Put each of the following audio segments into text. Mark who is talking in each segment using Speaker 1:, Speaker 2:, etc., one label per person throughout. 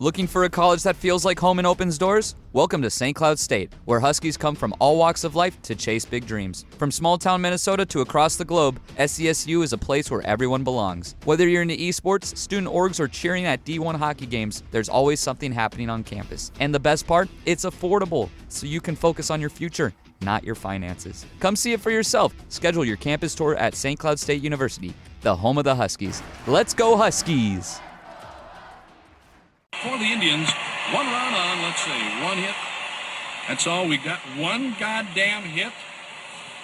Speaker 1: Looking for a college that feels like home and opens doors? Welcome to St. Cloud State, where Huskies come from all walks of life to chase big dreams. From small-town Minnesota to across the globe, SCSU is a place where everyone belongs. Whether you're into esports, student orgs, or cheering at D1 hockey games, there's always something happening on campus. And the best part? It's affordable, so you can focus on your future, not your finances. Come see it for yourself. Schedule your campus tour at St. Cloud State University, the home of the Huskies. Let's go Huskies!
Speaker 2: For the Indians, one run on, let's see, one hit. That's all. We got one goddamn hit.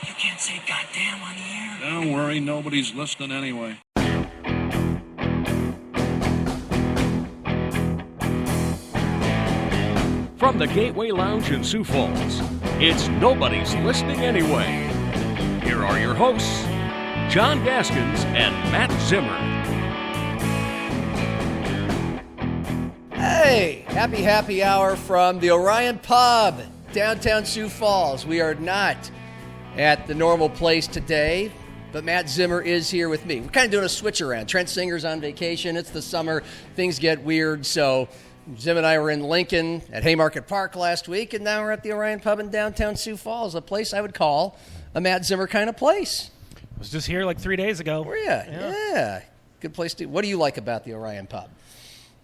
Speaker 3: You can't say goddamn on the air.
Speaker 2: Don't worry, nobody's listening anyway.
Speaker 4: From the Gateway Lounge in Sioux Falls, it's Nobody's Listening Anyway. Here are your hosts, John Gaskins and Matt Zimmer.
Speaker 5: Hey, happy hour from the Orion Pub, downtown Sioux Falls. We are not at the normal place today, but Matt Zimmer is here with me. We're kind of doing a switch around. Trent Singer's on vacation. It's the summer. Things get weird, so Zim and I were in Lincoln at Haymarket Park last week, and now we're at the Orion Pub in downtown Sioux Falls, a place I would call a Matt Zimmer kind of place.
Speaker 6: I was just here like 3 days ago.
Speaker 5: Were you? Yeah. Good place to. What do you like about the Orion Pub?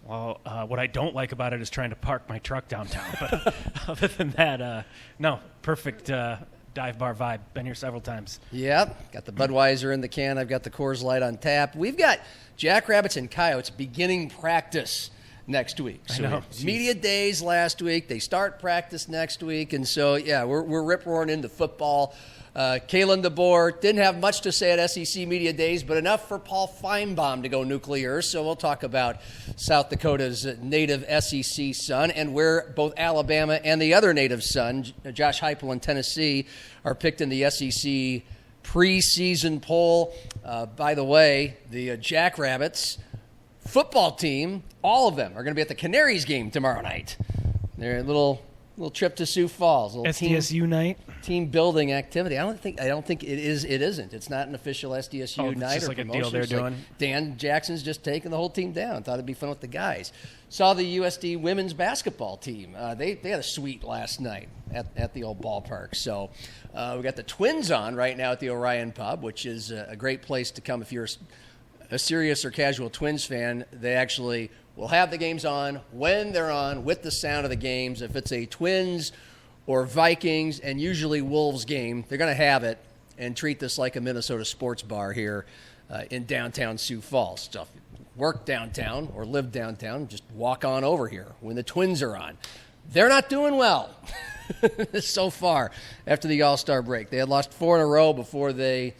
Speaker 6: Well, what I don't like about it is trying to park my truck downtown. But other than that, no, perfect dive bar vibe. Been here several times.
Speaker 5: Yep. Got the Budweiser in the can. I've got the Coors Light on tap. We've got Jackrabbits and Coyotes beginning practice next week. So
Speaker 6: I know.
Speaker 5: Media days last week. They start practice next week. And so, yeah, we're rip-roaring into football. Kalen DeBoer didn't have much to say at SEC Media Days, but enough for Paul Finebaum to go nuclear. So we'll talk about South Dakota's native SEC son and where both Alabama and the other native son, Josh Heupel in Tennessee, are picked in the SEC preseason poll. By the way, the Jackrabbits football team, all of them are going to be at the Canaries game tomorrow night. They're a little trip to Sioux Falls.
Speaker 6: SDSU night.
Speaker 5: Team building activity. I don't think it is. It isn't. It's not an official SDSU night
Speaker 6: just
Speaker 5: or
Speaker 6: like a
Speaker 5: promotion.
Speaker 6: deal they're doing.
Speaker 5: Like Dan Jackson's just taking the whole team down. Thought it'd be fun with the guys. Saw the USD women's basketball team. They had a suite last night at the old ballpark. So we got the Twins on right now at the Orion Pub, which is a great place to come if you're a serious or casual Twins fan. They actually will have the games on when they're on with the sound of the games. If it's a Twins or Vikings and usually Wolves game, they're going to have it and treat this like a Minnesota sports bar here in downtown Sioux Falls. So if you work downtown or live downtown, just walk on over here when the Twins are on. They're not doing well so far after the All-Star break. They had lost 4 in a row before they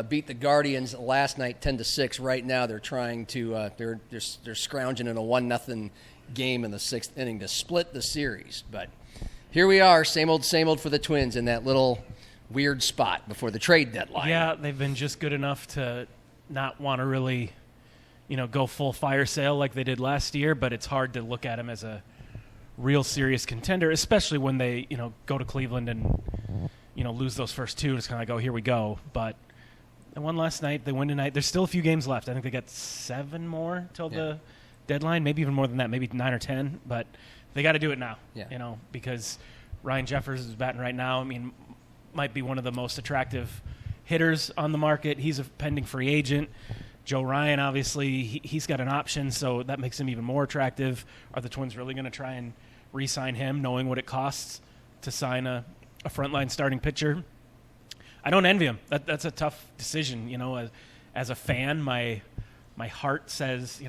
Speaker 5: beat the Guardians last night 10-6. Right now they're trying to they're scrounging in a 1-0 game in the 6th inning to split the series. But here we are, same old for the Twins in that little weird spot before the trade deadline.
Speaker 6: Yeah, they've been just good enough to not want to really, go full fire sale like they did last year, but it's hard to look at them as a real serious contender, especially when they, go to Cleveland and, lose those first two. It's kind of like, oh, here we go. But they won last night. They win tonight. There's still a few games left. I think they got 7 more till the deadline, maybe even more than that, maybe 9 or 10. But they got to do it now, because Ryan Jeffers is batting right now. I mean, might be one of the most attractive hitters on the market. He's a pending free agent. Joe Ryan, obviously, he's got an option, so that makes him even more attractive. Are the Twins really going to try and re-sign him, knowing what it costs to sign a frontline starting pitcher? I don't envy him. That's a tough decision. As a fan, my heart says,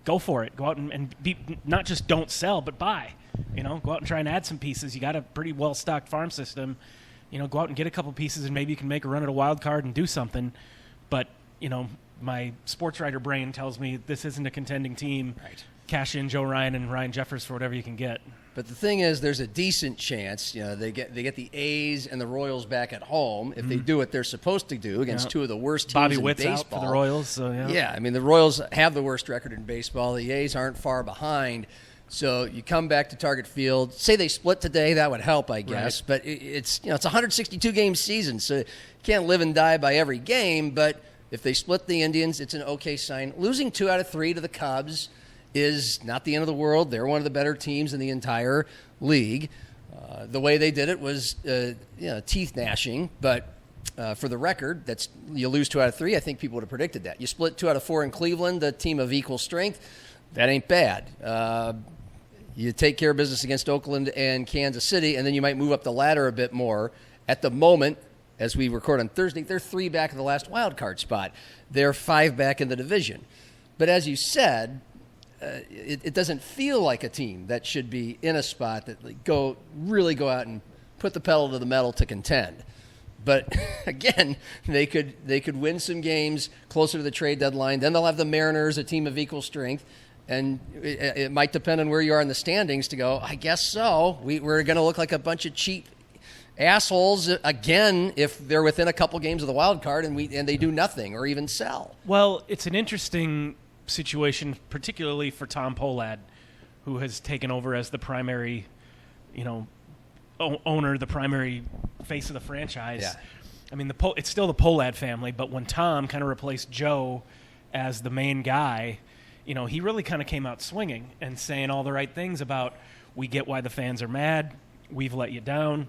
Speaker 6: go for it. Go out and be, not just don't sell, but buy. Go out and try and add some pieces. You got a pretty well-stocked farm system. Go out and get a couple pieces, and maybe you can make a run at a wild card and do something. But, my sports writer brain tells me this isn't a contending team.
Speaker 5: Right.
Speaker 6: Cash in Joe Ryan and Ryan Jeffers for whatever you can get.
Speaker 5: But the thing is, there's a decent chance, they get the A's and the Royals back at home if they do what they're supposed to do against two of the worst teams
Speaker 6: Bobby
Speaker 5: in
Speaker 6: Witt's
Speaker 5: baseball.
Speaker 6: out for the Royals, so
Speaker 5: Yeah, I mean, the Royals have the worst record in baseball. The A's aren't far behind. So you come back to Target Field. Say they split today, that would help, I guess.
Speaker 6: Right.
Speaker 5: But it's a 162-game season, so you can't live and die by every game. But if they split the Indians, it's an okay sign. Losing 2 out of 3 to the Cubs is not the end of the world. They're one of the better teams in the entire league. The way they did it was teeth gnashing, but for the record, you lose 2 out of 3. I think people would have predicted that. You split 2 out of 4 in Cleveland, a team of equal strength. That ain't bad. You take care of business against Oakland and Kansas City, and then you might move up the ladder a bit more. At the moment, as we record on Thursday, they're 3 back in the last wild card spot. They're 5 back in the division. But as you said, it doesn't feel like a team that should be in a spot that really go out and put the pedal to the metal to contend. But again, they could win some games closer to the trade deadline. Then they'll have the Mariners, a team of equal strength. And it might depend on where you are in the standings to go, I guess so. We're going to look like a bunch of cheap assholes again if they're within a couple games of the wild card and they do nothing or even sell.
Speaker 6: Well, it's an interesting situation, particularly for Tom Pohlad, who has taken over as the primary, owner, the primary face of the franchise.
Speaker 5: Yeah.
Speaker 6: I mean, it's still the Pohlad family, but when Tom kind of replaced Joe as the main guy, he really kind of came out swinging and saying all the right things about, we get why the fans are mad, we've let you down,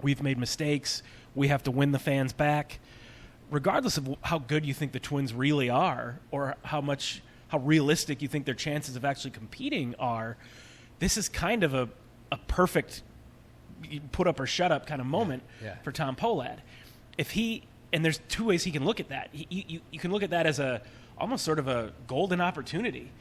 Speaker 6: we've made mistakes, we have to win the fans back. Regardless of how good you think the Twins really are or how realistic you think their chances of actually competing are, this is kind of a perfect put up or shut up kind of moment for Tom Pohlad. And there's 2 ways he can look at that. You can look at that as almost sort of a golden opportunity.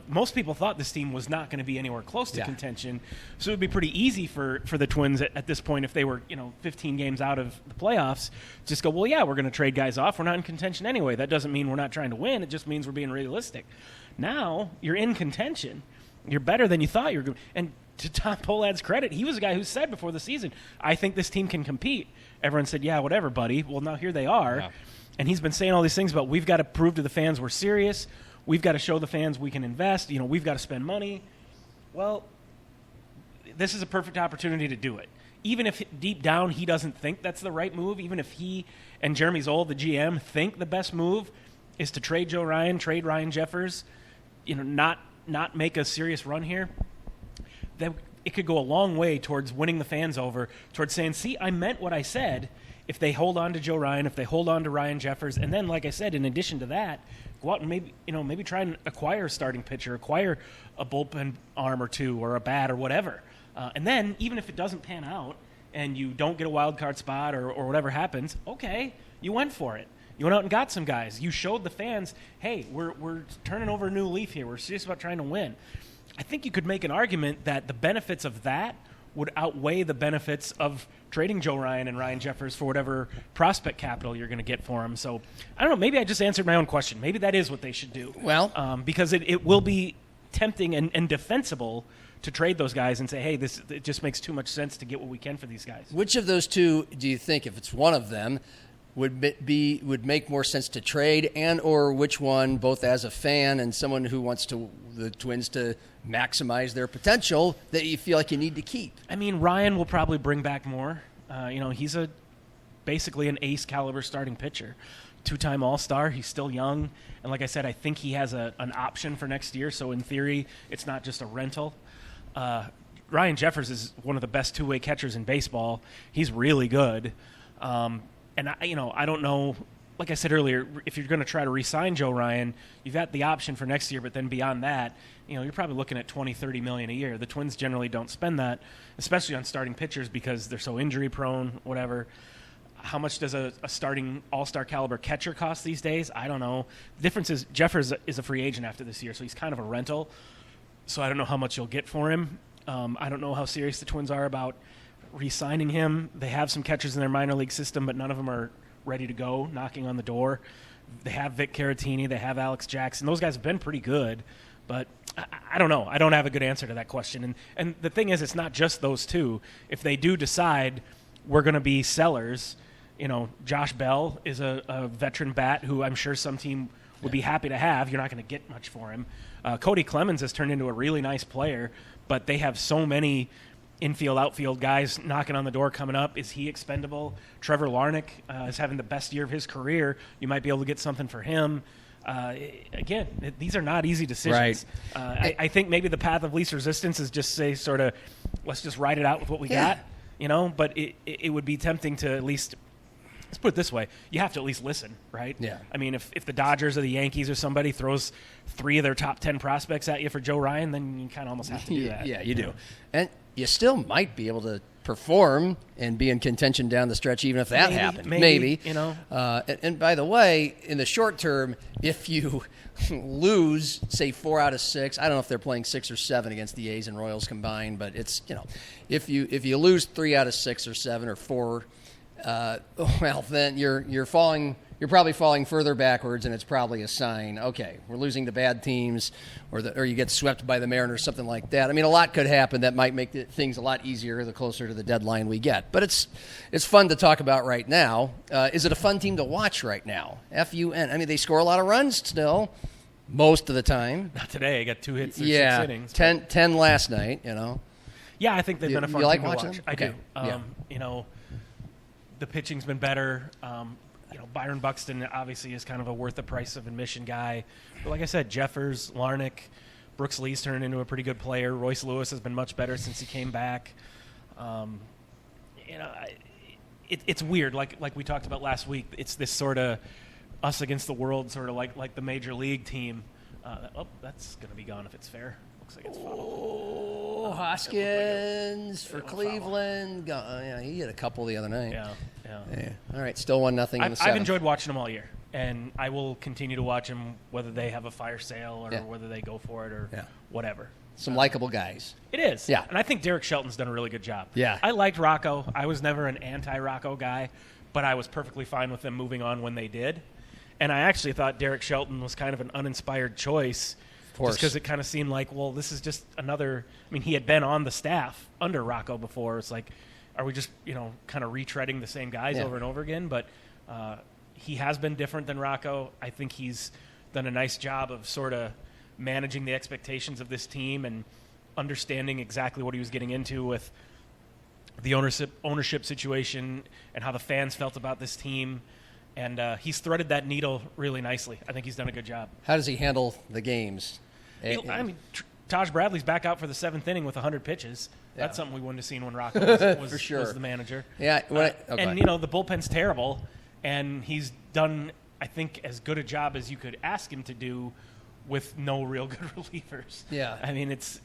Speaker 6: Most people thought this team was not going to be anywhere close to contention, so it would be pretty easy for the Twins at this point if they were 15 games out of the playoffs, just go, well, yeah, we're going to trade guys off. We're not in contention anyway. That doesn't mean we're not trying to win. It just means we're being realistic. Now you're in contention. You're better than you thought you were going. And to Tom Pohlad's credit, he was a guy who said before the season, I think this team can compete. Everyone said, yeah, whatever, buddy. Well, now here they are. Yeah. And he's been saying all these things about we've got to prove to the fans we're serious. We've got to show the fans we can invest. We've got to spend money. Well, this is a perfect opportunity to do it. Even if deep down he doesn't think that's the right move, even if he and Jeremy Zoll, the GM, think the best move is to trade Joe Ryan, trade Ryan Jeffers, not make a serious run here, that it could go a long way towards winning the fans over, towards saying, see, I meant what I said. If they hold on to Joe Ryan, if they hold on to Ryan Jeffers, and then, like I said, in addition to that, go out and maybe try and acquire a starting pitcher, acquire a bullpen arm or 2 or a bat or whatever. And then, even if it doesn't pan out and you don't get a wild card spot or whatever happens, okay, you went for it. You went out and got some guys. You showed the fans, hey, we're turning over a new leaf here. We're serious about trying to win. I think you could make an argument that the benefits of that would outweigh the benefits of trading Joe Ryan and Ryan Jeffers for whatever prospect capital you're going to get for them. So, I don't know, maybe I just answered my own question. Maybe that is what they should do.
Speaker 5: Well,
Speaker 6: because it will be tempting and defensible to trade those guys and say, hey, it just makes too much sense to get what we can for these guys.
Speaker 5: Which of those 2 do you think, if it's one of them, would make more sense to trade, and or which one, both as a fan and someone who wants the Twins to maximize their potential, that you feel like you need to keep?
Speaker 6: I mean, Ryan will probably bring back more. He's basically an ace caliber starting pitcher, 2-time All-Star. He's still young, and like I said, I think he has an option for next year. So in theory, it's not just a rental. Ryan Jeffers is one of the best 2-way catchers in baseball. He's really good. And I don't know, like I said earlier, if you're going to try to re-sign Joe Ryan, you've got the option for next year, but then beyond that, you're probably looking at $20-30 million a year. The Twins generally don't spend that, especially on starting pitchers because they're so injury prone, whatever. How much does a starting all-star caliber catcher cost these days? I don't know. The difference is Jeffers is a free agent after this year, so he's kind of a rental. So I don't know how much you'll get for him. I don't know how serious the Twins are about re-signing him. They have some catchers in their minor league system, but none of them are ready to go, knocking on the door. They have Vic Caratini. They have Alex Jackson. Those guys have been pretty good, but I don't know. I don't have a good answer to that question. And the thing is, it's not just those 2. If they do decide we're going to be sellers, Josh Bell is a veteran bat who I'm sure some team would be happy to have. You're not going to get much for him. Cody Clemens has turned into a really nice player, but they have so many infield, outfield guys knocking on the door coming up. Is he expendable? Trevor Larnach is having the best year of his career. You might be able to get something for him. Again, these are not easy decisions.
Speaker 5: Right.
Speaker 6: I think maybe the path of least resistance is just say sort of, let's just ride it out with what we got, but it would be tempting to at least, let's put it this way, you have to at least listen, right?
Speaker 5: Yeah.
Speaker 6: I mean, if the Dodgers or the Yankees or somebody throws 3 of their top 10 prospects at you for Joe Ryan, then you kind of almost have to do that.
Speaker 5: Yeah, you do. And you still might be able to perform and be in contention down the stretch, even if that happened.
Speaker 6: Maybe.
Speaker 5: And by the way, in the short term, if you lose, say 4 out of 6, I don't know if they're playing 6 or 7 against the A's and Royals combined, but it's if you lose 3 out of 6 or 7 or 4, well then you're probably falling further backwards, and it's probably a sign. Okay, we're losing to bad teams, or you get swept by the Mariners, something like that. I mean, a lot could happen that might make things a lot easier the closer to the deadline we get. But it's fun to talk about right now. Is it a fun team to watch right now? FUN. I mean, they score a lot of runs still, most of the time.
Speaker 6: Not today. I got 2 hits through 6 innings.
Speaker 5: 10 last night.
Speaker 6: Yeah, I think they've been a fun
Speaker 5: you like
Speaker 6: team to
Speaker 5: watching
Speaker 6: watch.
Speaker 5: them?
Speaker 6: I
Speaker 5: Okay.
Speaker 6: do. The pitching's been better. Byron Buxton obviously is kind of a worth the price of admission guy. But like I said, Jeffers, Larnach, Brooks Lee's turned into a pretty good player. Royce Lewis has been much better since he came back. It's weird. Like we talked about last week, it's this sort of us against the world, sort of like the major league team. That's going to be gone if it's fair. Looks like it's foul.
Speaker 5: Hoskins for Cleveland. He hit a couple the other night.
Speaker 6: Yeah.
Speaker 5: All right, still 1-0 in the 7th.
Speaker 6: I've enjoyed watching them all year, and I will continue to watch them whether they have a fire sale or whether they go for it or whatever.
Speaker 5: Some likable guys.
Speaker 6: It is.
Speaker 5: Yeah.
Speaker 6: And I think Derek Shelton's done a really good job.
Speaker 5: Yeah.
Speaker 6: I liked Rocco. I was never an anti-Rocco guy, but I was perfectly fine with them moving on when they did. And I actually thought Derek Shelton was kind of an uninspired choice. Of course. Just because it kind of seemed like, well, this is just another – I mean, he had been on the staff under Rocco before. It's like, are we just, kind of retreading the same guys over and over again? But he has been different than Rocco. I think he's done a nice job of sort of managing the expectations of this team and understanding exactly what he was getting into with the ownership situation and how the fans felt about this team. And he's threaded that needle really nicely. I think he's done a good job.
Speaker 5: How does he handle the games?
Speaker 6: I mean, Taj Bradley's back out for the 7th inning with 100 pitches.
Speaker 5: Yeah.
Speaker 6: That's something we wouldn't have seen when Rocco was,
Speaker 5: For sure.
Speaker 6: was the manager.
Speaker 5: Yeah.
Speaker 6: And the bullpen's terrible, and he's done, I think, as good a job as you could ask him to do with no real good relievers.
Speaker 5: Yeah.
Speaker 6: I mean, it's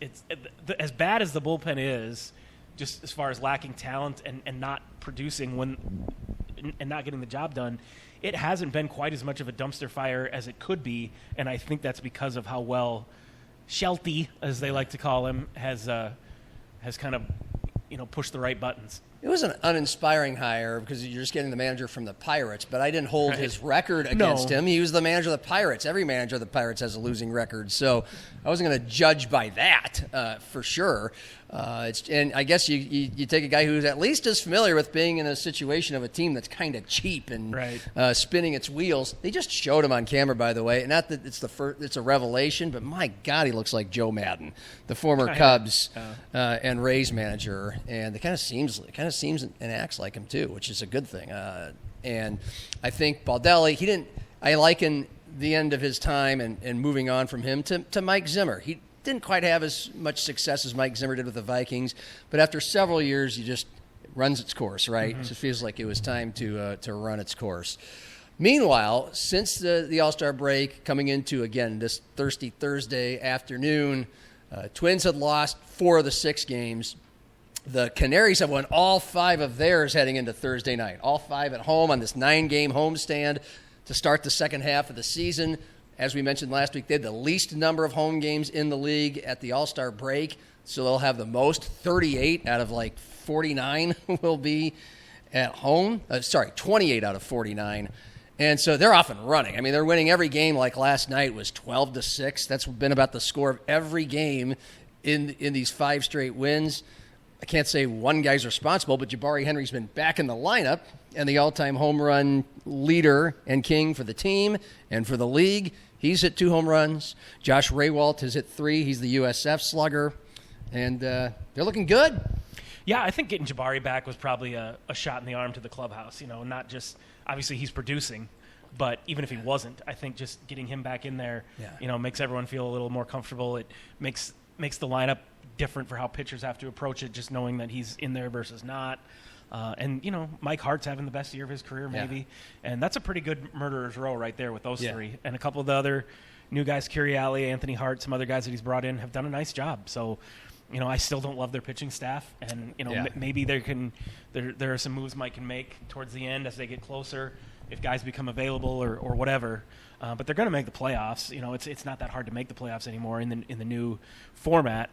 Speaker 6: as bad as the bullpen is, just as far as lacking talent and not producing and not getting the job done, it hasn't been quite as much of a dumpster fire as it could be, and I think that's because of how well Shelty, as they like to call him, has kind of pushed the right buttons.
Speaker 5: It was an uninspiring hire because you're just getting the manager from the Pirates, but I didn't hold his record against him. He was the manager of the Pirates. Every manager of the Pirates has a losing record, so I wasn't going to judge by that for sure. And I guess you take a guy who's at least as familiar with being in a situation of a team that's kind of cheap and spinning its wheels. They just showed him on camera, by the way. Not that it's a revelation, but my God, he looks like Joe Madden, the former Cubs and Rays manager, and it kind of seems and acts like him too, which is a good thing. And I think Baldelli, I liken the end of his time and moving on from him to Mike Zimmer. He didn't quite have as much success as Mike Zimmer did with the Vikings, but after several years, it runs its course, right? Mm-hmm. It just feels like it was time to run its course. Meanwhile, since the All-Star break, coming into, again, this Thirsty Thursday afternoon, Twins had lost 4 of the 6 games. The Canaries have won all 5 of theirs heading into Thursday night, all 5 at home on this 9-game homestand to start the second half of the season. As we mentioned last week, they had the least number of home games in the league at the All-Star break, so they'll have the most. 38 out of 49 will be at home. 28 out of 49. And so they're off and running. I mean, they're winning every game. Like last night was 12-6. That's been about the score of every game in these 5 straight wins. I can't say one guy's responsible, but Jabari Henry's been back in the lineup and the all-time home run leader and king for the team and for the league. He's hit 2 home runs. Josh Raywalt has hit 3. He's the USF slugger. And they're looking good.
Speaker 6: Yeah, I think getting Jabari back was probably a shot in the arm to the clubhouse. Not just – obviously he's producing. But even if he wasn't, I think just getting him back in there,
Speaker 5: Yeah.
Speaker 6: Makes everyone feel a little more comfortable. It makes the lineup different for how pitchers have to approach it, just knowing that he's in there versus not. And Mike Hart's having the best year of his career, maybe. And that's a pretty good murderer's row right there with those three. And a couple of the other new guys, Kiriali, Anthony Hart, some other guys that he's brought in have done a nice job. So, I still don't love their pitching staff. And, maybe there are some moves Mike can make towards the end as they get closer, if guys become available or whatever. But they're going to make the playoffs. It's not that hard to make the playoffs anymore in the new format.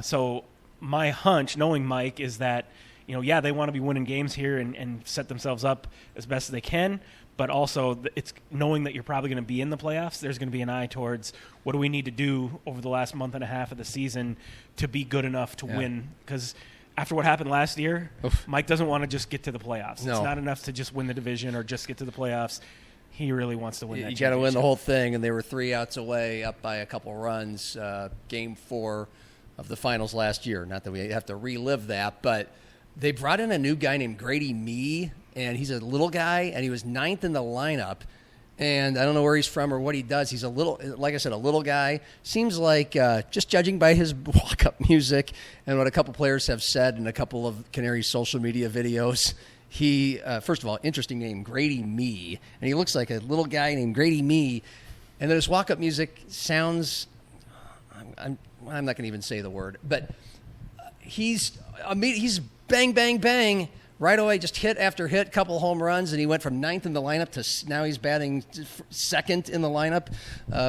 Speaker 6: So my hunch, knowing Mike, is that, they want to be winning games here and set themselves up as best as they can, but also it's knowing that you're probably going to be in the playoffs. There's going to be an eye towards what do we need to do over the last month and a half of the season to be good enough to win. Because after what happened last year, Mike doesn't want to just get to the playoffs.
Speaker 5: No.
Speaker 6: It's not enough to just win the division or just get to the playoffs. He really wants to win that
Speaker 5: You got to win the
Speaker 6: championship.
Speaker 5: whole thing, and they were 3 outs away, up by a couple runs, Game 4 of the finals last year. Not that we have to relive that, but they brought in a new guy named Grady Mee, and he's a little guy, and he was 9th in the lineup. And I don't know where he's from or what he does. He's a little guy. Seems like, just judging by his walk-up music and what a couple players have said in a couple of Canaries social media videos, he, first of all, interesting name, Grady Mee. And he looks like a little guy named Grady Mee. And then his walk-up music sounds, I'm not going to even say the word, but he's bang, bang, bang. Right away, just hit after hit, couple home runs, and he went from 9th in the lineup to now he's batting 2nd in the lineup.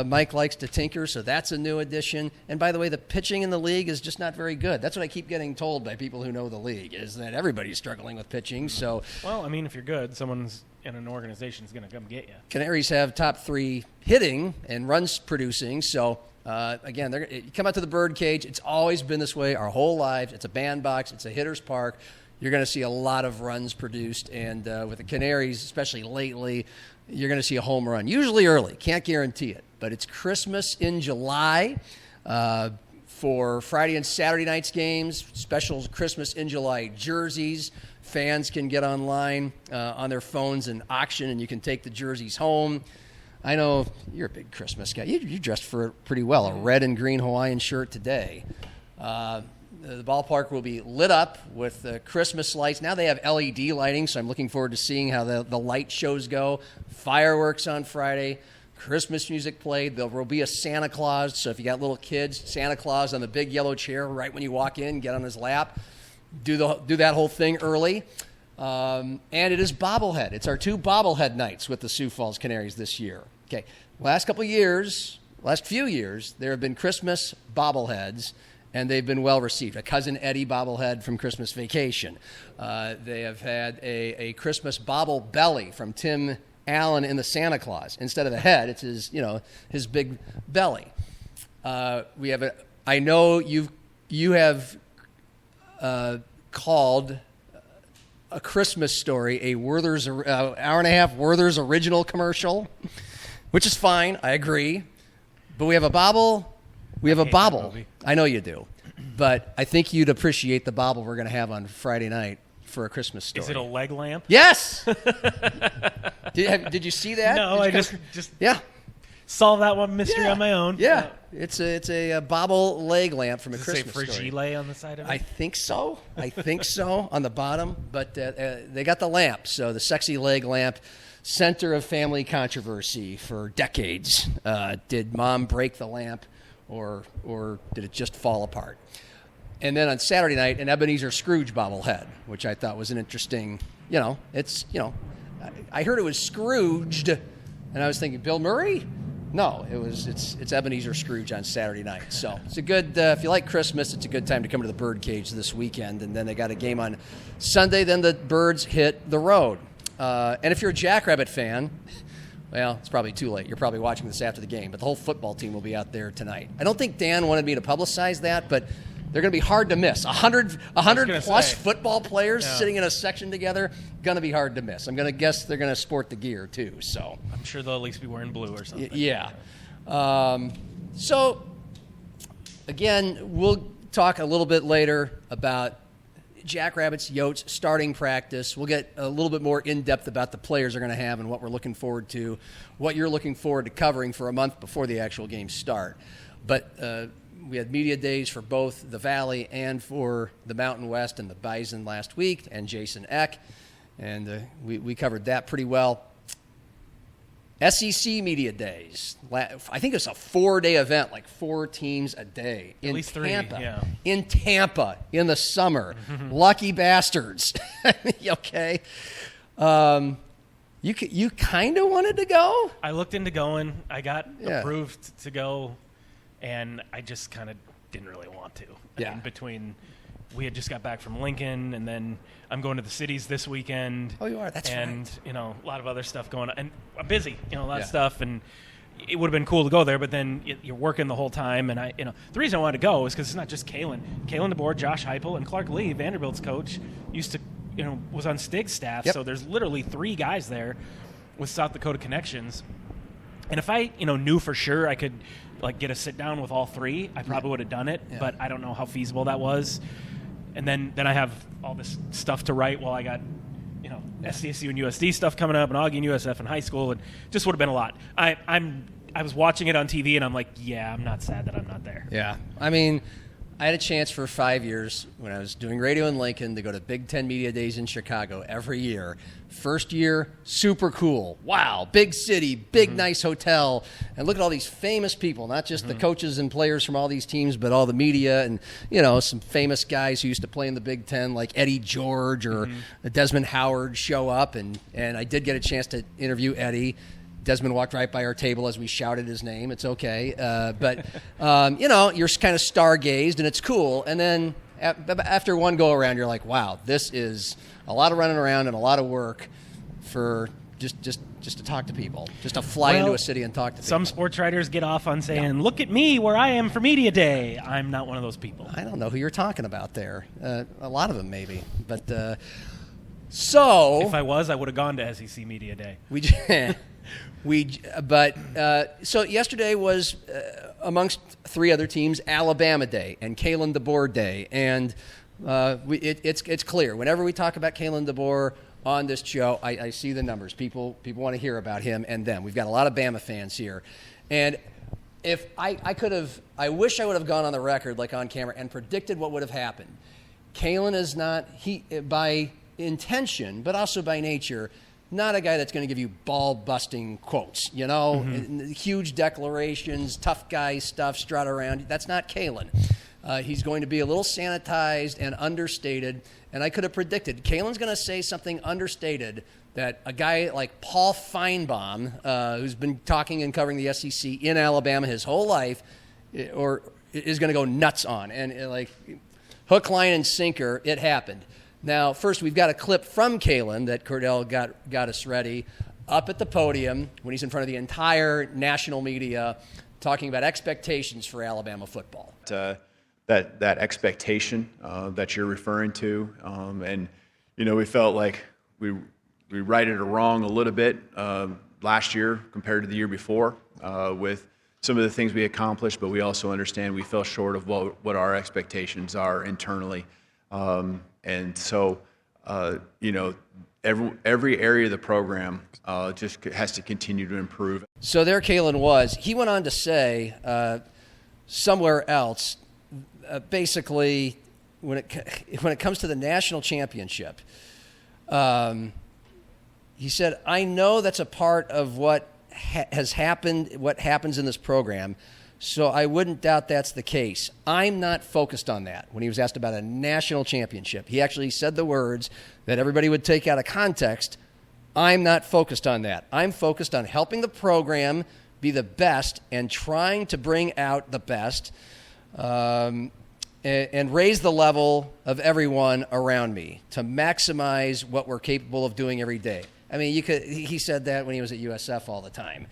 Speaker 5: Mike likes to tinker, so that's a new addition. And by the way, the pitching in the league is just not very good. That's what I keep getting told by people who know the league, is that everybody's struggling with pitching. So,
Speaker 6: well, if you're good, someone's in an organization is going to come get you.
Speaker 5: Canaries have top 3 hitting and runs producing, so again, you come out to the birdcage. It's always been this way our whole lives. It's a bandbox. It's a hitter's park. You're going to see a lot of runs produced, and with the Canaries, especially lately, you're going to see a home run, usually early. Can't guarantee it, but it's Christmas in July for Friday and Saturday nights games, special Christmas in July jerseys. Fans can get online on their phones and auction, and you can take the jerseys home. I know you're a big Christmas guy. You dressed for it pretty well, a red and green Hawaiian shirt today. The ballpark will be lit up with Christmas lights. Now they have LED lighting, so I'm looking forward to seeing how the light shows go. Fireworks on Friday. Christmas music played. There will be a Santa Claus, so if you got little kids, Santa Claus on the big yellow chair right when you walk in, get on his lap. Do that whole thing early. And it is bobblehead. It's our 2 bobblehead nights with the Sioux Falls Canaries this year. Okay, last few years, there have been Christmas bobbleheads, and they've been well received. A Cousin Eddie bobblehead from Christmas Vacation. They have had a Christmas bobble belly from Tim Allen in the Santa Claus. Instead of a head, it's his big belly. We have I know you have called A Christmas Story a Werther's hour and a half Werther's original commercial, which is fine. I agree, but we have a bobble. We have a bobble. I know you do, but I think you'd appreciate the bobble we're going to have on Friday night for A Christmas Story.
Speaker 6: Is it a leg lamp?
Speaker 5: Yes. Did you see that?
Speaker 6: No, I just solve that one mystery on my own.
Speaker 5: Yeah, it's a bobble leg lamp from A Christmas
Speaker 6: Story.
Speaker 5: Story.
Speaker 6: Fragile on the side of it?
Speaker 5: I think so on the bottom, but they got the lamp, so the sexy leg lamp, center of family controversy for decades. Did mom break the lamp, or did it just fall apart? And then on Saturday night, an Ebenezer Scrooge bobblehead, which I thought was an interesting, I heard it was Scrooged, and I was thinking, Bill Murray? No, it's Ebenezer Scrooge on Saturday night. So it's a good, if you like Christmas, it's a good time to come to the Birdcage this weekend. And then they got a game on Sunday, then the Birds hit the road. And if you're a Jackrabbit fan, well, it's probably too late. You're probably watching this after the game, but the whole football team will be out there tonight. I don't think Dan wanted me to publicize that, but they're going to be hard to miss. 100 plus football players sitting in a section together, going to be hard to miss. I'm going to guess they're going to sport the gear too. So
Speaker 6: I'm sure they'll at least be wearing blue or something.
Speaker 5: Yeah. So again, we'll talk a little bit later about Jackrabbits, Yotes, starting practice. We'll get a little bit more in-depth about the players they're going to have and what we're looking forward to, what you're looking forward to covering for a month before the actual games start. But we had media days for both the Valley and for the Mountain West and the Bison last week, and Jason Eck, and we covered that pretty well. SEC media days. I think it's a 4-day event, like 4 teams a day in
Speaker 6: At least
Speaker 5: Tampa.
Speaker 6: 3, yeah.
Speaker 5: In Tampa in the summer. Lucky bastards. Okay. You kind of wanted to go?
Speaker 6: I looked into going. I got approved to go, and I just kind of didn't really want to. I mean, between we had just got back from Lincoln, and then I'm going to the cities this weekend.
Speaker 5: Oh, you are? That's right.
Speaker 6: And, a lot of other stuff going on. And I'm busy, a lot of stuff. And it would have been cool to go there, but then you're working the whole time. And, the reason I wanted to go is because it's not just Kalen. Kalen DeBoer, Josh Heupel, and Clark Lee, Vanderbilt's coach, used to, was on Stig's staff.
Speaker 5: Yep.
Speaker 6: So there's literally 3 guys there with South Dakota connections. And if I, knew for sure I could, get a sit-down with all 3, I probably would have done it. Yeah. But I don't know how feasible that was. And then I have all this stuff to write while I got, SDSU and USD stuff coming up, and Augie and USF in high school, and just would have been a lot. I was watching it on TV, and I'm like, I'm not sad that I'm not there.
Speaker 5: Yeah. I mean, I had a chance for 5 years when I was doing radio in Lincoln to go to Big Ten Media Days in Chicago every year. First year, super cool. Wow, big city, big nice hotel. And look at all these famous people, not just the coaches and players from all these teams, but all the media and, some famous guys who used to play in the Big Ten like Eddie George or Desmond Howard show up. And I did get a chance to interview Eddie. Desmond walked right by our table as we shouted his name. It's okay. But you're kind of stargazed, and it's cool. And then after one go-around, you're like, wow, this is a lot of running around and a lot of work for just to talk to people, just to fly into a city and talk to people.
Speaker 6: Some sports writers get off on saying, look at me where I am for media day. I'm not one of those people.
Speaker 5: I don't know who you're talking about there. A lot of them maybe. But so...
Speaker 6: If I was, I would have gone to SEC Media Day.
Speaker 5: So yesterday was amongst 3 other teams, Alabama Day and Kalen DeBoer Day, and it's clear whenever we talk about Kalen DeBoer on this show, I see the numbers. People want to hear about him and them. We've got a lot of Bama fans here, and if I wish I would have gone on the record, like on camera, and predicted what would have happened. Kalen is not by intention, but also by nature, not a guy that's going to give you ball-busting quotes, huge declarations, tough guy stuff, strut around. That's not Kalen. He's going to be a little sanitized and understated, and I could have predicted Kalen's going to say something understated that a guy like Paul Finebaum, who's been talking and covering the SEC in Alabama his whole life, is going to go nuts on. And hook, line, and sinker, it happened. Now, first, we've got a clip from Kalen that Cordell got us ready up at the podium when he's in front of the entire national media talking about expectations for Alabama football.
Speaker 7: That expectation that you're referring to, and we felt like we righted it wrong a little bit last year compared to the year before with some of the things we accomplished, but we also understand we fell short of what our expectations are internally. And so, every area of the program just has to continue to improve.
Speaker 5: So there Kalen was. He went on to say somewhere else, basically, when it comes to the national championship, he said, I know that's a part of what has happened, what happens in this program, so I wouldn't doubt that's the case. I'm not focused on that. When he was asked about a national championship, he actually said the words that everybody would take out of context. I'm not focused on that. I'm focused on helping the program be the best and trying to bring out the best and raise the level of everyone around me to maximize what we're capable of doing every day. I mean, he said that when he was at USF all the time.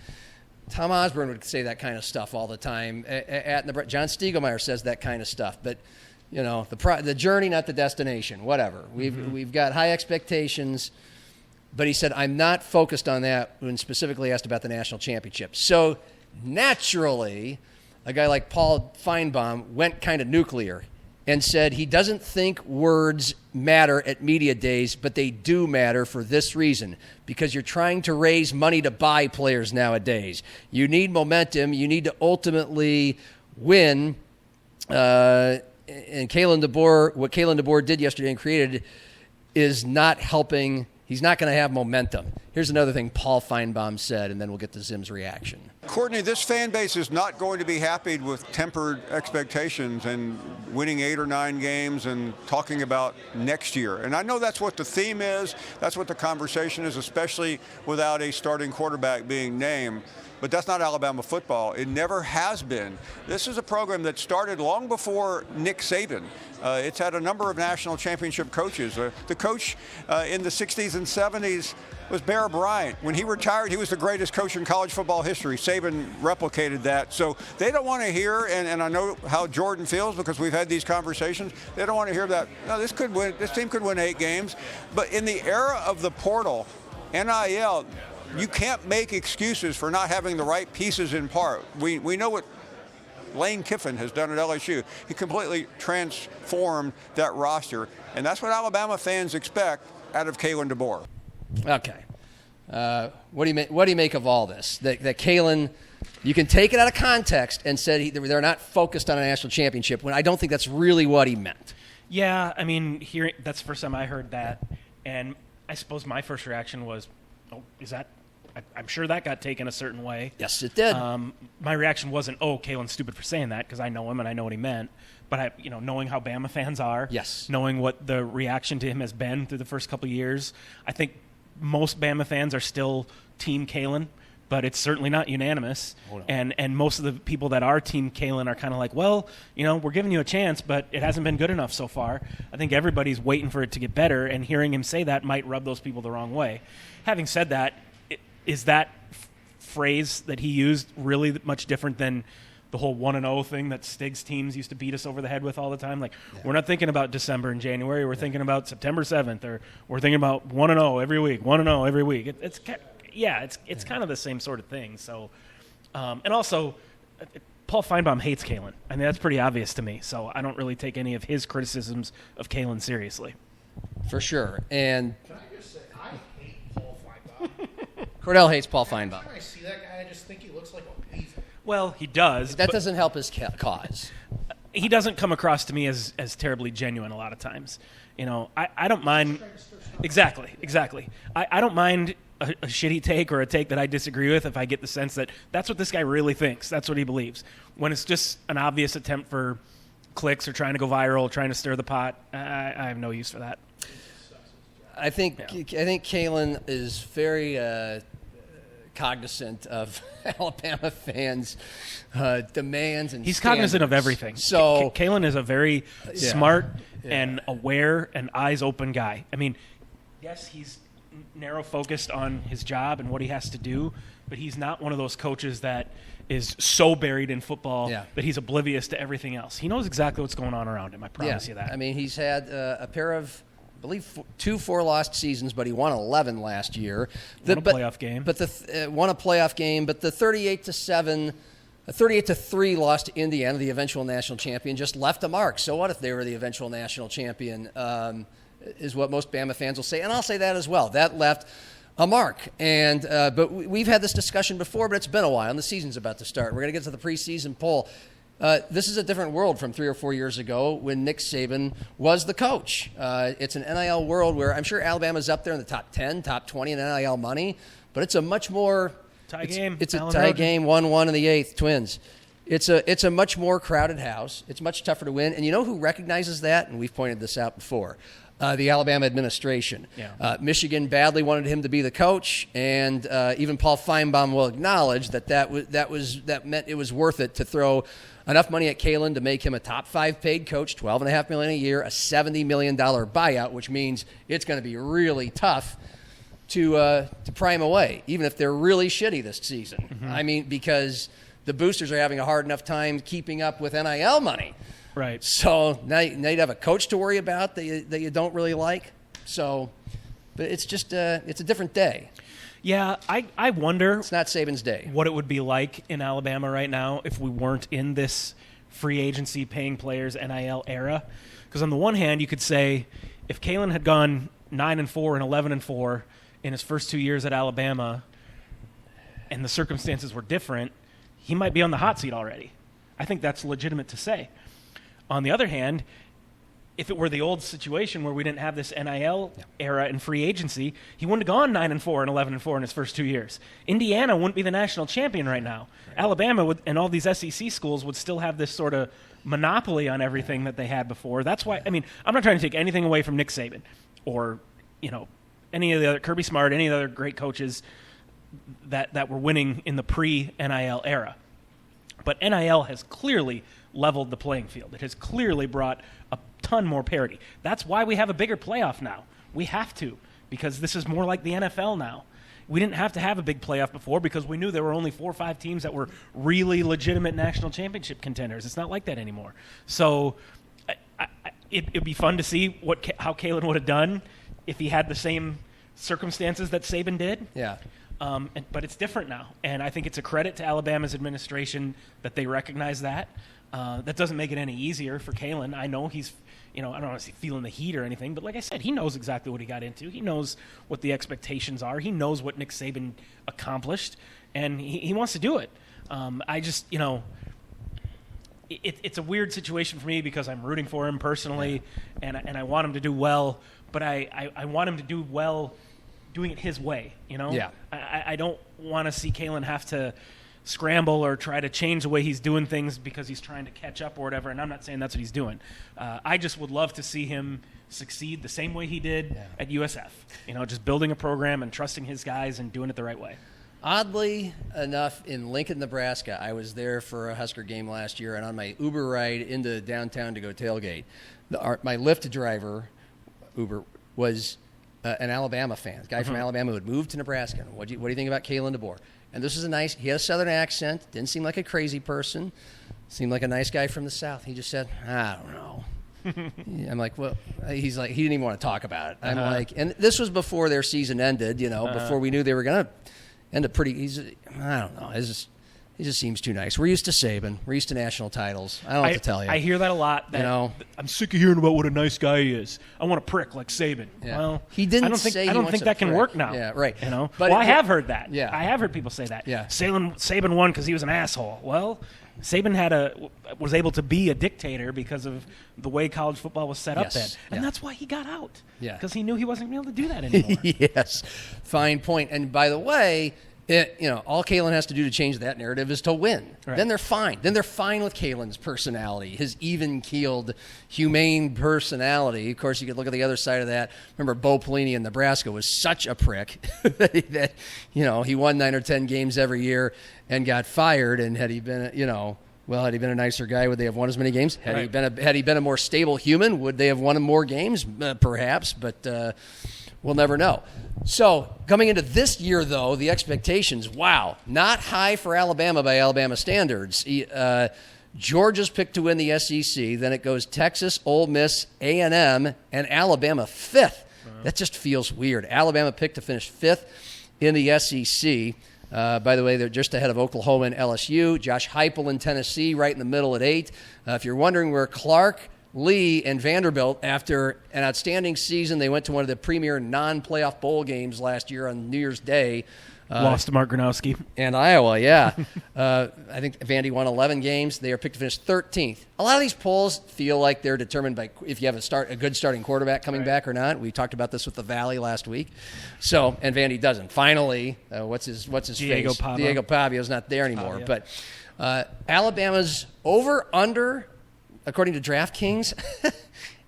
Speaker 5: Tom Osborne would say that kind of stuff all the time. John Stiegelmeier says that kind of stuff. But, the journey, not the destination, whatever. We've got high expectations. But he said, I'm not focused on that when specifically asked about the national championship. So, naturally, a guy like Paul Finebaum went kind of nuclear. and said he doesn't think words matter at media days, but they do matter for this reason, because you're trying to raise money to buy players nowadays. You need momentum. You need to ultimately win. And Kalen DeBoer, what Kalen DeBoer did yesterday and created is not helping. He's not going to have momentum. Here's another thing Paul Finebaum said, and then we'll get to Zim's reaction.
Speaker 8: Courtney, this fan base is not going to be happy with tempered expectations and winning 8 or 9 games and talking about next year. And I know that's what the theme is. That's what the conversation is, especially without a starting quarterback being named. But that's not Alabama football. It never has been. This is a program that started long before Nick Saban. It's had a number of national championship coaches. The coach in the 60s and 70s was Bear Bryant. When he retired, he was the greatest coach in college football history. Saban replicated that. So they don't want to hear, and I know how Jordan feels because we've had these conversations, they don't want to hear that, no, this team could win 8 games. But in the era of the portal, NIL, you can't make excuses for not having the right pieces in part. We know what Lane Kiffin has done at LSU. He completely transformed that roster, and that's what Alabama fans expect out of Kalen DeBoer.
Speaker 5: Okay. What do you make of all this? That Kalen, you can take it out of context and said they're not focused on a national championship, when I don't think that's really what he meant.
Speaker 6: Yeah, I mean, that's the first time I heard that, and I suppose my first reaction was, oh, is that? I'm sure that got taken a certain way.
Speaker 5: Yes, it did.
Speaker 6: My reaction wasn't, oh, Kalen's stupid for saying that, because I know him and I know what he meant. But knowing how Bama fans are,
Speaker 5: yes, knowing
Speaker 6: what the reaction to him has been through the first couple of years, I think most Bama fans are still Team Kalen, but it's certainly not unanimous. Oh, no. And most of the people that are Team Kalen are kind of like, well, we're giving you a chance, but it hasn't been good enough so far. I think everybody's waiting for it to get better, and hearing him say that might rub those people the wrong way. Having said that, is that phrase that he used really much different than the whole 1-0 thing that Stig's teams used to beat us over the head with all the time? Like, we're not thinking about December and January. We're thinking about September 7th, or we're thinking about 1-0 every week, 1-0 every week. It's kind of the same sort of thing. So, and also, Paul Finebaum hates Kalen. I mean, that's pretty obvious to me. So I don't really take any of his criticisms of Kalen seriously.
Speaker 5: For sure. And
Speaker 9: can I just say, I hate Paul Finebaum.
Speaker 5: Cordell hates Paul Finebaum.
Speaker 9: Every time I see that guy, I just think he looks like a weasel.
Speaker 6: Well, he does.
Speaker 5: That doesn't help his cause.
Speaker 6: He doesn't come across to me as terribly genuine a lot of times. I don't mind. Exactly. I don't mind a shitty take or a take that I disagree with if I get the sense that that's what this guy really thinks. That's what he believes. When it's just an obvious attempt for clicks or trying to go viral, trying to stir the pot, I have no use for that.
Speaker 5: I think Kalen is very cognizant of Alabama fans' demands and
Speaker 6: he's cognizant of everything.
Speaker 5: So
Speaker 6: Kalen is a very smart and aware and eyes open guy. I mean, yes, he's narrow focused on his job and what he has to do, but he's not one of those coaches that is so buried in football that he's oblivious to everything else. He knows exactly what's going on around him. I promise you that.
Speaker 5: I mean, he's had a pair of, I believe, 2 4-loss seasons, but he won 11 last year.
Speaker 6: Won a playoff game.
Speaker 5: But won a playoff game. But the 38-3 loss to Indiana, the eventual national champion, just left a mark. So what if they were the eventual national champion? Is what most Bama fans will say, and I'll say that as well. That left a mark. And but we've had this discussion before, but it's been a while, and the season's about to start. We're going to get to the preseason poll. This is a different world from 3 or 4 years ago when Nick Saban was the coach. It's an NIL world where I'm sure Alabama's up there in the top 10, top 20 in NIL money, but it's a much more
Speaker 6: tie game.
Speaker 5: It's a tie game, 1-1 in the 8th, Twins. It's a much more crowded house. It's much tougher to win. And you know who recognizes that? And we've pointed this out before. The Alabama administration.
Speaker 6: Yeah.
Speaker 5: Michigan badly wanted him to be the coach, and even Paul Finebaum will acknowledge that meant it was worth it to throw enough money at Kalen to make him a top 5 paid coach, $12.5 million a year, a $70 million buyout, which means it's going to be really tough to pry him away, even if they're really shitty this season.
Speaker 6: Mm-hmm.
Speaker 5: I mean, because the boosters are having a hard enough time keeping up with NIL money.
Speaker 6: Right.
Speaker 5: So now you'd have a coach to worry about that you don't really like. So, but it's just it's a different day.
Speaker 6: Yeah, I wonder.
Speaker 5: It's not Saban's day.
Speaker 6: What it would be like in Alabama right now if we weren't in this free agency, paying players, NIL era. Because on the one hand, you could say if Kalen had gone 9-4 and 11-4 in his first 2 years at Alabama and the circumstances were different, he might be on the hot seat already. I think that's legitimate to say. On the other hand, if it were the old situation where we didn't have this NIL era in free agency, he wouldn't have gone 9-4 and 11-4 in his first 2 years. Indiana wouldn't be the national champion right now. Right. Alabama would, and all these SEC schools would still have this sort of monopoly on everything that they had before. That's why, I mean, I'm not trying to take anything away from Nick Saban or, any of the other, Kirby Smart, any of the other great coaches that were winning in the pre-NIL era. But NIL has clearly leveled the playing field. It has clearly brought a ton more parity. That's why we have a bigger playoff now. We have to, because this is more like the NFL now. We didn't have to have a big playoff before because we knew there were only 4 or 5 teams that were really legitimate national championship contenders. It's not like that anymore. So it'd be fun to see how Kalen would have done if he had the same circumstances that Saban did.
Speaker 5: Yeah.
Speaker 6: But it's different now, and I think it's a credit to Alabama's administration that they recognize that. That doesn't make it any easier for Kalen. I know he's, I don't want to say feeling the heat or anything, but like I said, he knows exactly what he got into. He knows what the expectations are. He knows what Nick Saban accomplished, and he wants to do it. I just, it's a weird situation for me because I'm rooting for him personally, and I want him to do well, but I want him to do well doing it his way,
Speaker 5: Yeah.
Speaker 6: I don't want to see Kalen have to scramble or try to change the way he's doing things because he's trying to catch up or whatever, and I'm not saying that's what he's doing. I just would love to see him succeed the same way he did at USF, just building a program and trusting his guys and doing it the right way.
Speaker 5: Oddly enough, in Lincoln, Nebraska, I was there for a Husker game last year, and on my Uber ride into downtown to go tailgate, my Lyft driver, Uber, was an Alabama fan, a guy from Alabama who had moved to Nebraska. What do you think about Kalen DeBoer? And this is he had a Southern accent, didn't seem like a crazy person, seemed like a nice guy from the South. He just said, I don't know. I'm like, well, he didn't even want to talk about it. I'm like, and this was before their season ended, before we knew they were going to end up I don't know. He just seems too nice. We're used to Saban. We're used to national titles. I don't know what to tell you.
Speaker 6: I hear that a lot. I'm sick of hearing about what a nice guy he is. I want a prick like Saban.
Speaker 5: Yeah.
Speaker 6: Well,
Speaker 5: he didn't
Speaker 6: I don't think that can work now.
Speaker 5: Yeah, right.
Speaker 6: But I have heard that.
Speaker 5: Yeah.
Speaker 6: I have heard people say that.
Speaker 5: Yeah.
Speaker 6: Saban won because he was an asshole. Well, Saban was able to be a dictator because of the way college football was set up then. And that's why he got out.
Speaker 5: Yeah.
Speaker 6: Because he knew he wasn't going to be able to do that anymore.
Speaker 5: Yes. Fine point. And by the way, all Kalen has to do to change that narrative is to win. Right. Then they're fine. Then they're fine with Kalen's personality, his even-keeled, humane personality. Of course, you could look at the other side of that. Remember, Bo Pelini in Nebraska was such a prick that he won 9 or 10 games every year and got fired. And had he been, had he been a nicer guy, would they have won as many games? Had he been a more stable human, would they have won more games? Perhaps, but we'll never know. So, coming into this year, though, the expectations, wow, not high for Alabama by Alabama standards. Georgia's picked to win the SEC. Then it goes Texas, Ole Miss, A&M, and Alabama 5th. Uh-huh. That just feels weird. Alabama picked to finish 5th in the SEC. By the way, they're just ahead of Oklahoma and LSU. Josh Heupel in Tennessee right in the middle at 8. If you're wondering where Clark, Lee, and Vanderbilt, after an outstanding season, they went to one of the premier non-playoff bowl games last year on New Year's Day.
Speaker 6: Lost to Mark Gronowski.
Speaker 5: And Iowa, yeah. I think Vandy won 11 games. They are picked to finish 13th. A lot of these polls feel like they're determined by if you have a good starting quarterback coming back or not. We talked about this with the Valley last week. So, and Vandy doesn't. Finally, what's his
Speaker 6: Diego
Speaker 5: face?
Speaker 6: Pava.
Speaker 5: Diego Pavio's not there anymore. But Alabama's over-under, according to DraftKings,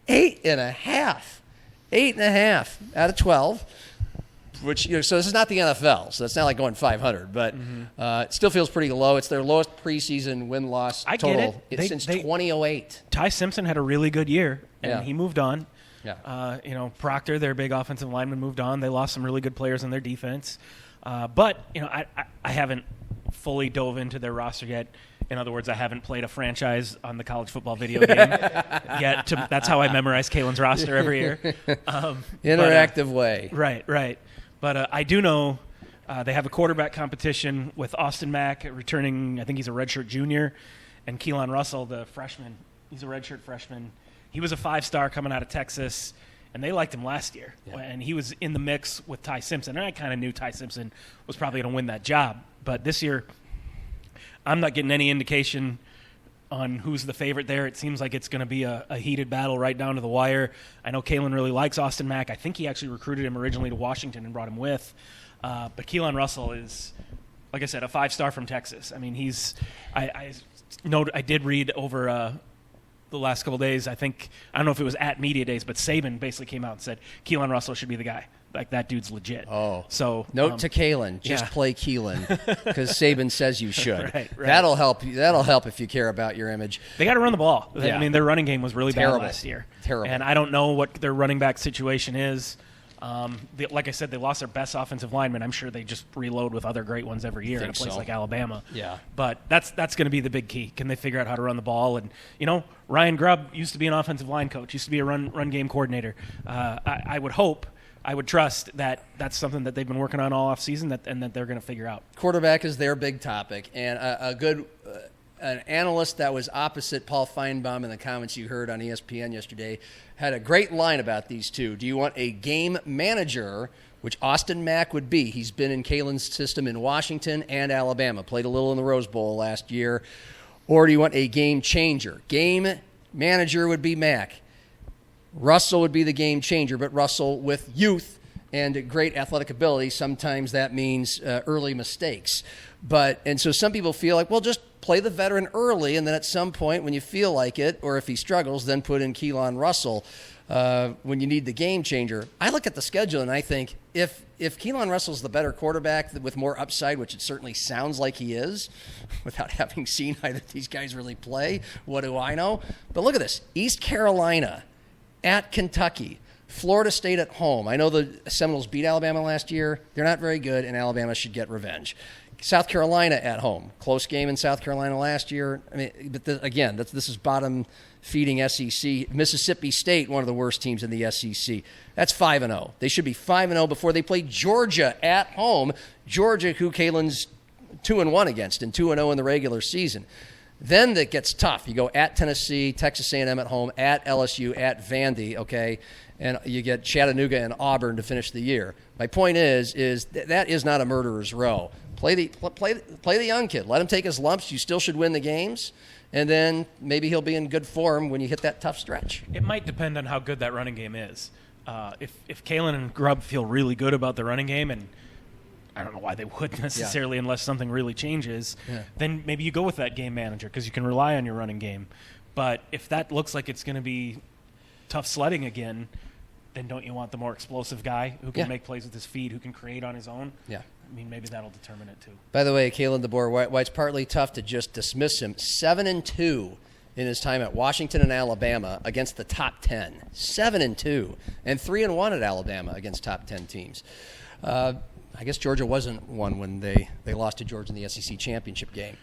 Speaker 5: 8.5. 8.5 out of 12. Which, so this is not the NFL, so it's not like going 500, but it still feels pretty low. It's their lowest preseason win-loss total since 2008.
Speaker 6: Ty Simpson had a really good year, and he moved on.
Speaker 5: Yeah.
Speaker 6: Proctor, their big offensive lineman, moved on. They lost some really good players in their defense. But I haven't fully dove into their roster yet. In other words, I haven't played a franchise on the college football video game yet. That's how I memorize Kalen's roster every year.
Speaker 5: Interactive way.
Speaker 6: Right. But I do know they have a quarterback competition with Austin Mack returning. I think he's a redshirt junior, And Keelan Russell, the freshman, he's a redshirt freshman. He was a 5-star coming out of Texas, and they liked him last year. Yeah. And he was in the mix with Ty Simpson. And I kind of knew Ty Simpson was probably going to win that job. But this year, I'm not getting any indication on who's the favorite there. It seems like it's going to be a heated battle right down to the wire. I know Kalen really likes Austin Mack. I think he actually recruited him originally to Washington and brought him with. But Keelan Russell is, like I said, a 5-star from Texas. I mean, I did read over the last couple of days, I don't know if it was at Media Days, but Saban basically came out and said Keelan Russell should be the guy. Like, that dude's legit.
Speaker 5: Oh.
Speaker 6: So
Speaker 5: note to Kalen, just play Keelan, because Saban says you should.
Speaker 6: Right.
Speaker 5: That'll help if you care about your image.
Speaker 6: They got to run the ball.
Speaker 5: Yeah.
Speaker 6: I mean, their running game was really
Speaker 5: Terrible.
Speaker 6: bad last year.
Speaker 5: Terrible.
Speaker 6: And I don't know what their running back situation is. Like I said, they lost their best offensive lineman. I'm sure they just reload with other great ones every year in a place like Alabama.
Speaker 5: Yeah.
Speaker 6: But that's going to be the big key. Can they figure out how to run the ball? And, Ryan Grubb used to be an offensive line coach, used to be a run game coordinator. I would trust that that's something that they've been working on all offseason and that they're going to figure out.
Speaker 5: Quarterback is their big topic. And an analyst that was opposite Paul Finebaum in the comments you heard on ESPN yesterday had a great line about these two. Do you want a game manager, which Austin Mack would be? He's been in Kalen's system in Washington and Alabama, played a little in the Rose Bowl last year. Or do you want a game changer? Game manager would be Mack. Russell would be the game changer, but Russell with youth and great athletic ability, sometimes that means early mistakes. And so some people feel like, well, just play the veteran early, and then at some point when you feel like it, or if he struggles, then put in Keelan Russell when you need the game changer. I look at the schedule and I think if Keelan Russell's the better quarterback with more upside, which it certainly sounds like he is, without having seen either of these guys really play, what do I know? But look at this. East Carolina at Kentucky, Florida State at home. I know the Seminoles beat Alabama last year. They're not very good, and Alabama should get revenge. South Carolina at home. Close game in South Carolina last year. I mean, but this is bottom-feeding SEC. Mississippi State, one of the worst teams in the SEC. That's 5-0. They should be 5-0 before they play Georgia at home. Georgia, who Kalen's 2-1 against and 2-0 in the regular season. Then that gets tough. You go at Tennessee, Texas A&M at home, at LSU, at Vandy, okay? And you get Chattanooga and Auburn to finish the year. My point is that is not a murderer's row. Play the young kid. Let him take his lumps. You still should win the games. And then maybe he'll be in good form when you hit that tough stretch.
Speaker 6: It might depend on how good that running game is. If Kalen and Grubb feel really good about the running game, and I don't know why they would necessarily unless something really changes, then maybe you go with that game manager because you can rely on your running game. But if that looks like it's going to be tough sledding again, then don't you want the more explosive guy who can make plays with his feet, who can create on his own? Yeah. I mean, maybe that'll determine it too.
Speaker 5: By the way, Kalen DeBoer, why it's partly tough to just dismiss him, 7-2 in his time at Washington and Alabama against the top 10. 7-2. And 3-1 at Alabama against top 10 teams. I guess Georgia wasn't one when they lost to Georgia in the SEC championship game.